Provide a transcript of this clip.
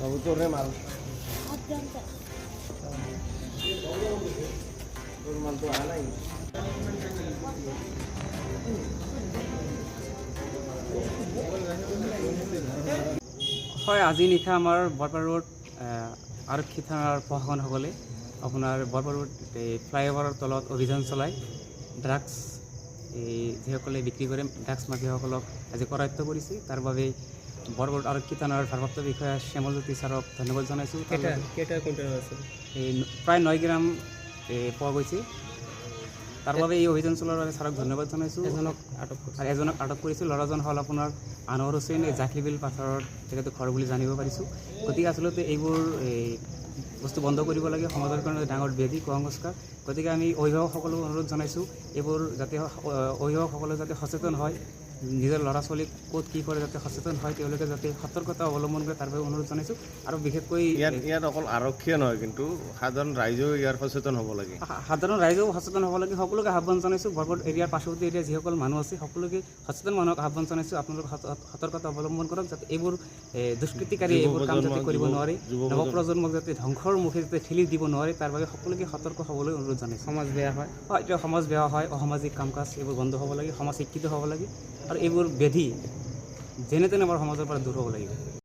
কবুতৰে মাল তোৰ মাল তো আনা নাই হয় আজি নিশা আমাৰ বৰপাৰা ৰোড আৰক্ষী থানাৰ প্ৰশাসনসকলে আপোনাৰ বৰপাৰা ৰোড এই ফ্লাইঅভাৰৰ তলত অভিযান চলাই ড্ৰাগছ এই যিসকলে বিক্ৰী কৰে ড্ৰাগছ মাফিয়াসকলক আজি কৰায়ত্ব কৰিছে। তাৰ বাবে বৰপাৰা ৰোড আৰক্ষী থানাৰ ভাৰপ্ৰাপ্ত বিষয়া শ্যামলজ্যোতি ছাৰক ধন্যবাদ জনাইছোঁ। এই প্ৰায় 9 গ্ৰাম পোৱা গৈছে। তাৰ বাবে এই অভিযান চলোৱাৰ বাবে ছাৰক ধন্যবাদ জনাইছোঁ। এজনক আটক কৰিছোঁ। ল'ৰাজন হ'ল আপোনাৰ আনোৱাৰ হুছেইন, এই জাকলিবিল পাথৰত তেখেতৰ ঘৰ বুলি জানিব পাৰিছোঁ। গতিকে আচলতে এইবোৰ বস্তু বন্ধ কৰিব লাগে। সমাজৰ কাৰণে ডাঙৰ ব্যাধি কুসংস্কাৰ। গতিকে আমি অভিভাৱকসকলক অনুৰোধ জনাইছোঁ এইবোৰ যাতে অভিভাৱকসকলে যাতে সচেতন হয়, নিজৰ ল'ৰা ছোৱালীক ক'ত কি কৰে যাতে সচেতন হয়, তেওঁলোকে যাতে সতৰ্কতা অৱলম্বন কৰে তাৰ বাবে অনুৰোধ জনাইছোঁ। আৰু বিশেষকৈ ইয়াত অকল আৰক্ষীয়ে নহয় কিন্তু সাধাৰণ ৰাইজেও ইয়াৰ সচেতন হ'ব লাগে। সাধাৰণ ৰাইজেও সচেতন হ'ব লাগে। সকলোকে আহ্বান জনাইছোঁ। বৰপাৰা এৰিয়াৰ পাৰ্শ্বৱৰ্তী এৰিয়াৰ যিসকল মানুহ আছে সকলোকে সচেতন মানুহক আহ্বান জনাইছোঁ। আপোনালোক সতৰ্কতা অৱলম্বন কৰক যাতে এইবোৰ দুষ্কৃতিকাৰী এইবোৰ কাম যাতে কৰিব নোৱাৰে, নৱপ্ৰজন্মক যাতে ধ্বংসৰ মুখে যাতে ঠেলি দিব নোৱাৰে তাৰ বাবে সকলোকে সতৰ্ক হ'বলৈ অনুৰোধ জনাইছোঁ। সমাজ বেয়া হয়, এতিয়া সমাজ বেয়া হয়, অসামাজিক কাম কাজ এইবোৰ বন্ধ হ'ব লাগে, সমাজ শিক্ষিত হ'ব লাগে আৰু এইবোৰ ব্যাধি যেনে তেনে আমাৰ সমাজৰ পৰা দূৰ হ'ব লাগিব।